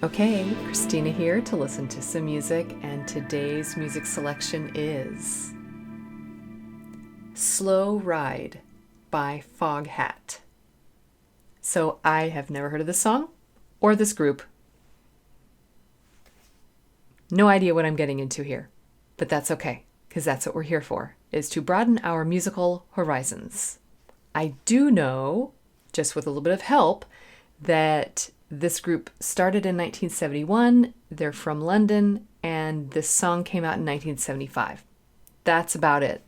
Okay, Christina here to listen to some music, and today's music selection is Slow Ride by Foghat. So I have never heard of this song or this group. No idea what I'm getting into here, but that's okay, because that's what we're here for, is to broaden our musical horizons. I do know, just with a little bit of help, that this group started in 1971, they're from London, and this song came out in 1975. That's about it.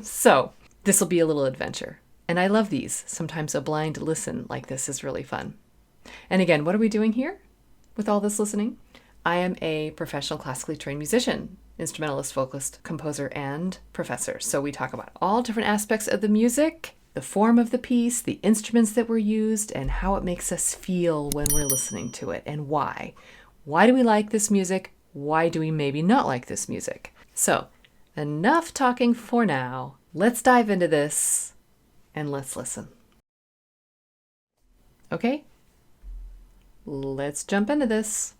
So, this will be a little adventure. And I love these. Sometimes a blind listen like this is really fun. And again, what are we doing here with all this listening? I am a professional classically trained musician, instrumentalist, vocalist, composer, and professor. So we talk about all different aspects of the music, the form of the piece, the instruments that were used, and how it makes us feel when we're listening to it, and why. Why do we like this music? Why do we maybe not like this music? So, enough talking for now. Let's dive into this, and let's listen. Okay? Let's jump into this.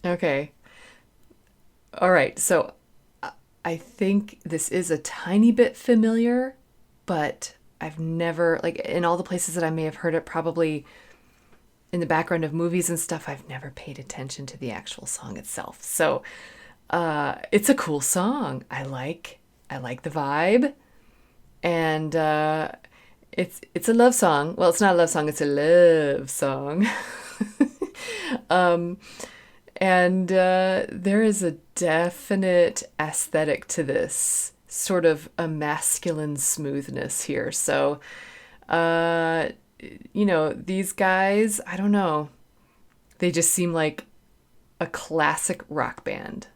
Okay. All right. So I think this is a tiny bit familiar, but I've never, like, in all the places that I may have heard it, probably in the background of movies and stuff, I've never paid attention to the actual song itself. So it's a cool song. I like the vibe, and it's a love song. Well, it's not a love song, it's a love song. And there is a definite aesthetic to this, sort of a masculine smoothness here. So, these guys, I don't know, they just seem like a classic rock band.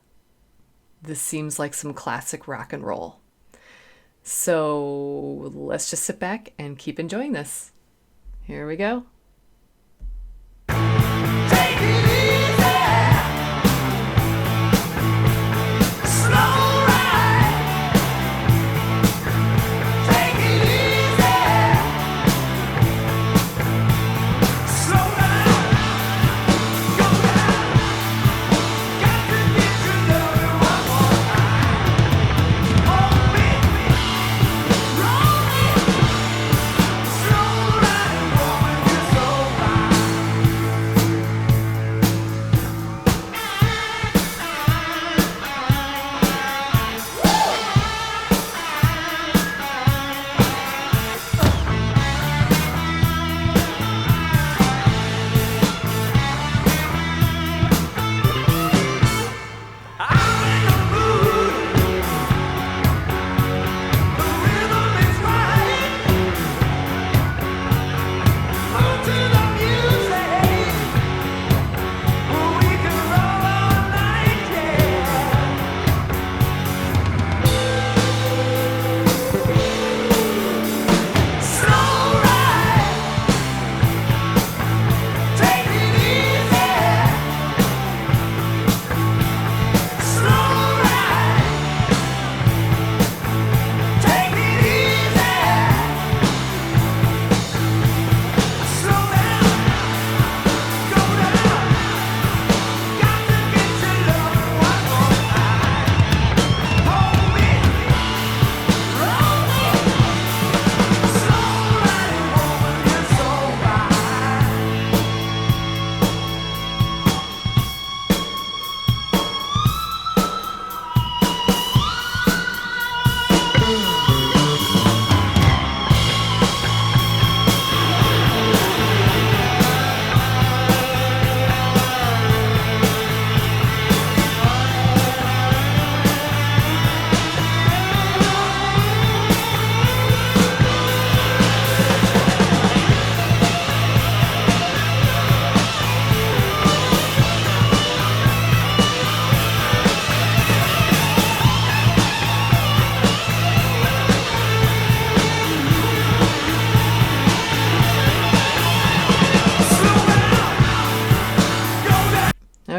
This seems like some classic rock and roll. So let's just sit back and keep enjoying this. Here we go. Slow ride,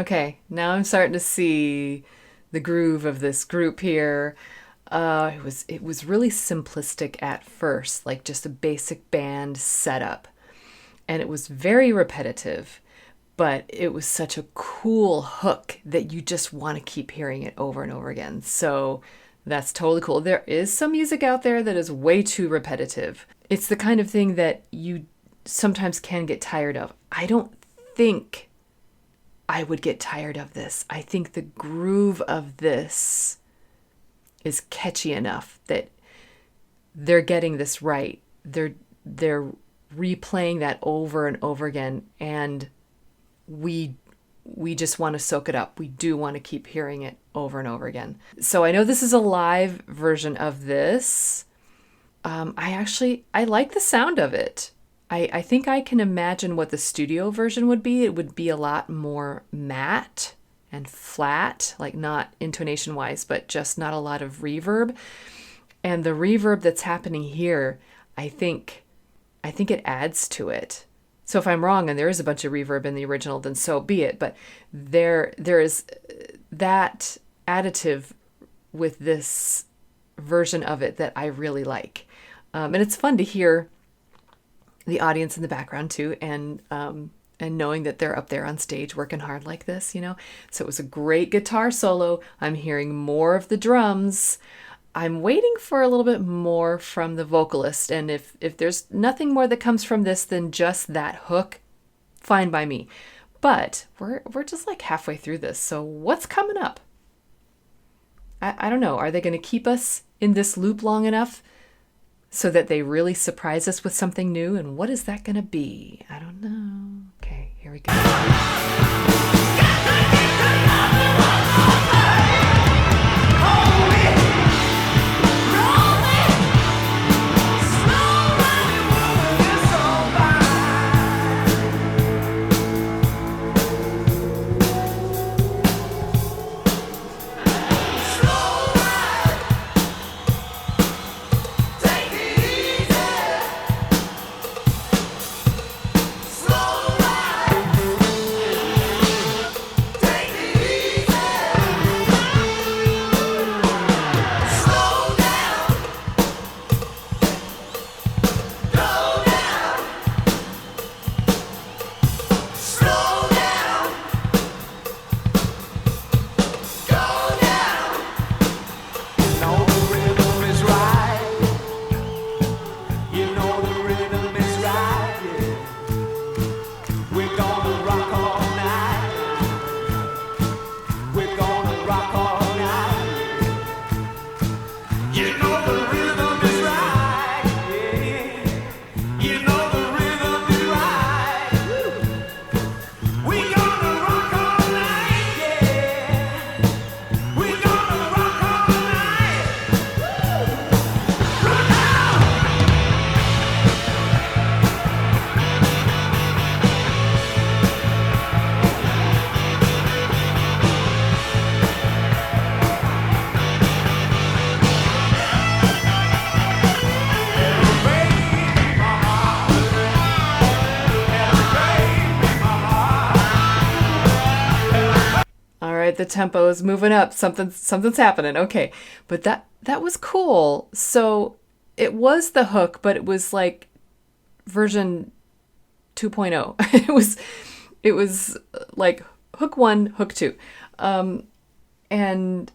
Okay, now I'm starting to see the groove of this group here. It was really simplistic at first, like just a basic band setup, and it was very repetitive, but it was such a cool hook that you just want to keep hearing it over and over again. So that's totally cool. There is some music out there that is way too repetitive. It's the kind of thing that you sometimes can get tired of. I don't think I would get tired of this. I think the groove of this is catchy enough that they're getting this right. They're replaying that over and over again, and we just want to soak it up. We do want to keep hearing it over and over again. So I know this is a live version of this. I like the sound of it. I think I can imagine what the studio version would be. It would be a lot more matte and flat, like not intonation wise, but just not a lot of reverb. And the reverb that's happening here, I think it adds to it. So if I'm wrong and there is a bunch of reverb in the original, then so be it. But there is that additive with this version of it that I really like. And it's fun to hear the audience in the background too, and knowing that they're up there on stage working hard like this, you know. So it was a great guitar solo. I'm hearing more of the drums. I'm waiting for a little bit more from the vocalist, and if there's nothing more that comes from this than just that hook, fine by me. But we're just like halfway through this, so what's coming up? I don't know. Are they going to keep us in this loop long enough so that they really surprise us with something new? And what is that going to be? I don't know. Okay, here we go. The tempo is moving up. Something's happening. Okay. But that was cool. So it was the hook, but it was like version 2.0. It was like hook 1, hook 2. And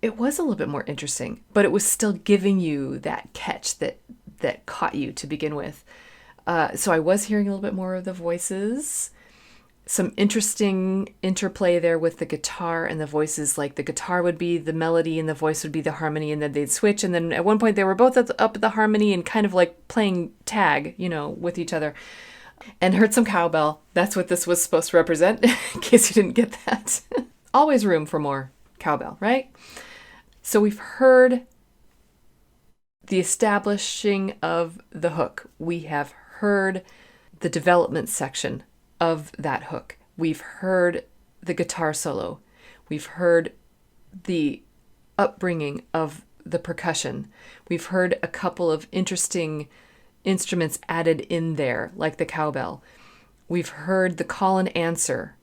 it was a little bit more interesting, but it was still giving you that catch that caught you to begin with. So I was hearing a little bit more of the voices. Some interesting interplay there with the guitar and the voices. Like the guitar would be the melody and the voice would be the harmony, and then they'd switch. And then at one point they were both up at the harmony and kind of like playing tag, you know, with each other. And heard some cowbell. That's what this was supposed to represent, in case you didn't get that. Always room for more cowbell, right? So we've heard the establishing of the hook. We have heard the development section of that hook. We've heard the guitar solo. We've heard the upbringing of the percussion. We've heard a couple of interesting instruments added in there, like the cowbell. We've heard the call and answer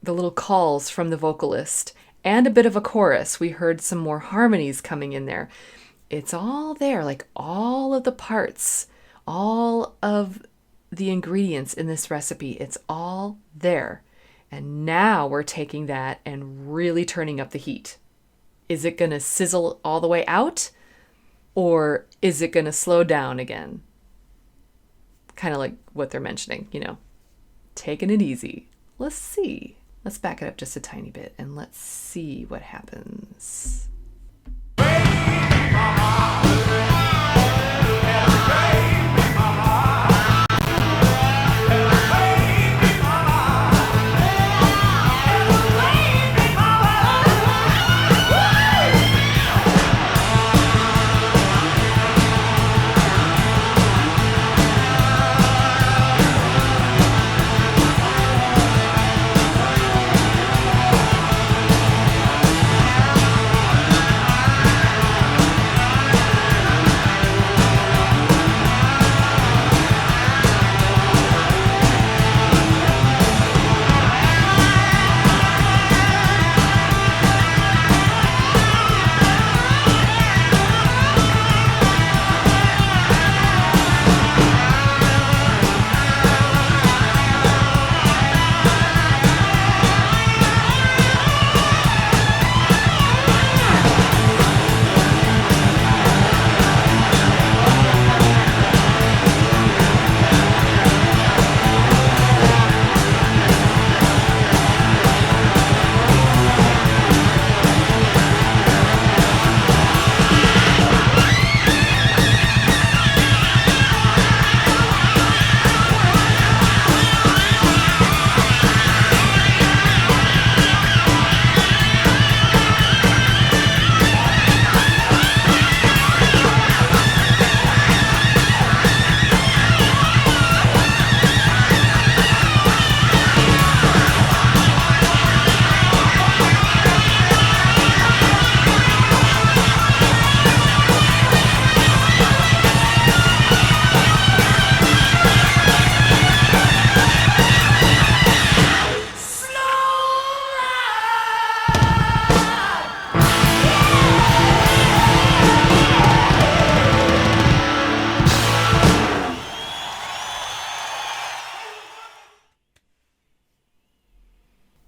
the little calls from the vocalist, and a bit of a chorus. We heard some more harmonies coming in there. It's all there, like all of the parts, all of the ingredients in this recipe. It's all there. And now we're taking that and really turning up the heat. Is it going to sizzle all the way out? Or is it going to slow down again? Kind of like what they're mentioning, taking it easy. Let's see. Let's back it up just a tiny bit and let's see what happens.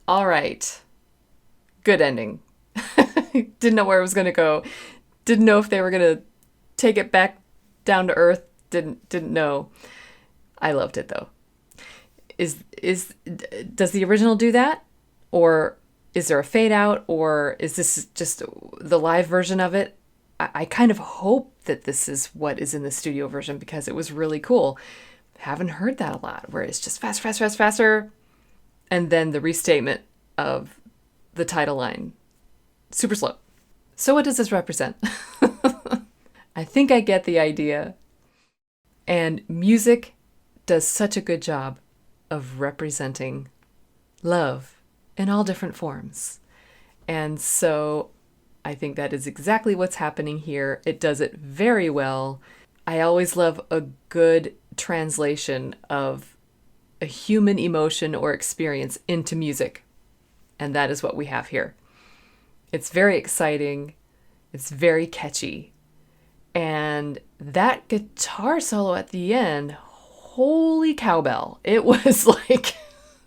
All right. Good ending. Didn't know where it was going to go. Didn't know if they were going to take it back down to earth. Didn't know. I loved it though. Does the original do that? Or is there a fade out? Or is this just the live version of it? I kind of hope that this is what is in the studio version because it was really cool. Haven't heard that a lot, where it's just fast, fast, fast, faster. And then the restatement of the title line. Super slow. So what does this represent? I think I get the idea. And music does such a good job of representing love in all different forms. And so I think that is exactly what's happening here. It does it very well. I always love a good translation of a human emotion or experience into music. And that is what we have here. It's very exciting. It's very catchy. And that guitar solo at the end, holy cowbell. It was like,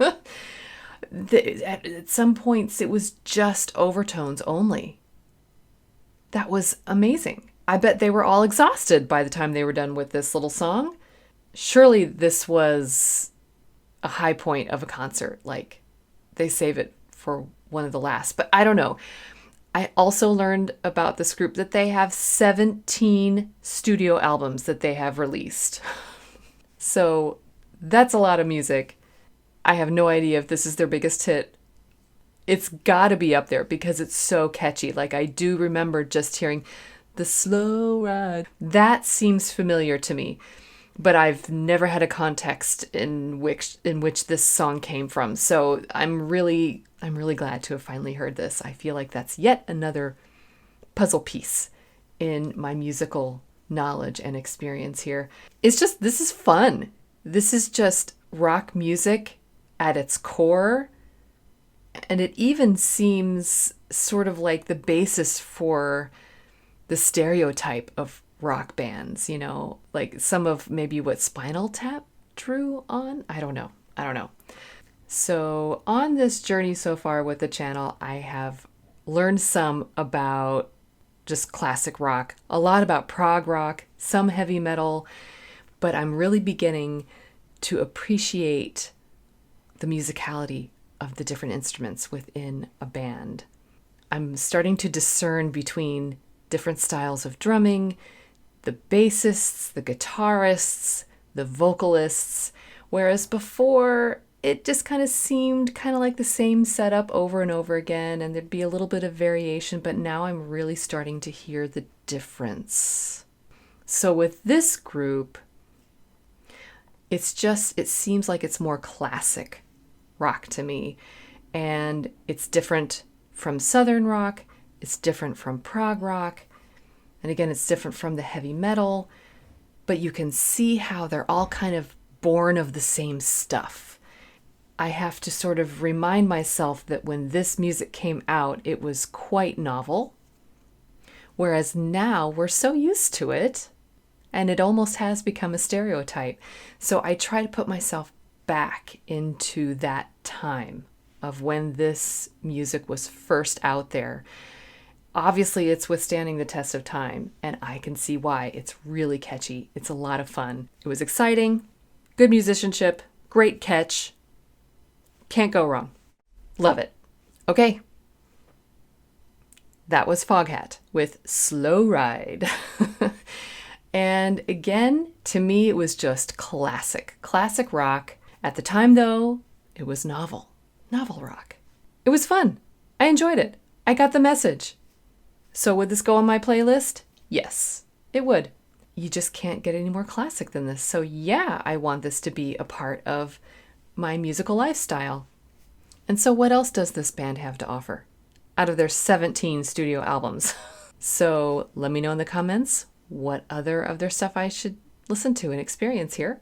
at some points, it was just overtones only. That was amazing. I bet they were all exhausted by the time they were done with this little song. Surely this was a high point of a concert. Like, they save it for one of the last. But I don't know. I also learned about this group that they have 17 studio albums that they have released. So that's a lot of music. I have no idea if this is their biggest hit. It's got to be up there because it's so catchy. Like, I do remember just hearing the slow ride. That seems familiar to me, but I've never had a context in which this song came from. So I'm really glad to have finally heard this. I feel like that's yet another puzzle piece in my musical knowledge and experience here. This is fun. This is just rock music at its core. And it even seems sort of like the basis for the stereotype of rock bands, you know, like some of maybe what Spinal Tap drew on. I don't know. So on this journey so far with the channel, I have learned some about just classic rock, a lot about prog rock, some heavy metal, but I'm really beginning to appreciate the musicality of the different instruments within a band. I'm starting to discern between different styles of drumming, the bassists, the guitarists, the vocalists, whereas before it just kind of seemed kind of like the same setup over and over again, and there'd be a little bit of variation, but now I'm really starting to hear the difference. So with this group, it seems like it's more classic rock to me, and it's different from Southern rock, it's different from prog rock, and again, it's different from the heavy metal, but you can see how they're all kind of born of the same stuff. I have to sort of remind myself that when this music came out, it was quite novel, whereas now we're so used to it, and it almost has become a stereotype. So I try to put myself back into that time of when this music was first out there. Obviously, it's withstanding the test of time, and I can see why. It's really catchy. It's a lot of fun. It was exciting, good musicianship, great catch. Can't go wrong. Love it. Okay. That was Foghat with Slow Ride. And again, to me, it was just classic rock. At the time, though, it was novel rock. It was fun. I enjoyed it. I got the message. So would this go on my playlist? Yes, it would. You just can't get any more classic than this. So yeah, I want this to be a part of my musical lifestyle. And so what else does this band have to offer out of their 17 studio albums? So let me know in the comments what other of their stuff I should listen to and experience here.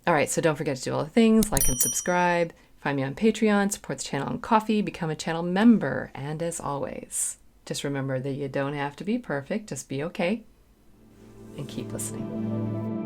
All right, so don't forget to do all the things, like and subscribe, find me on Patreon, support the channel on Ko-fi, become a channel member, and as always, just remember that you don't have to be perfect, just be okay, and keep listening.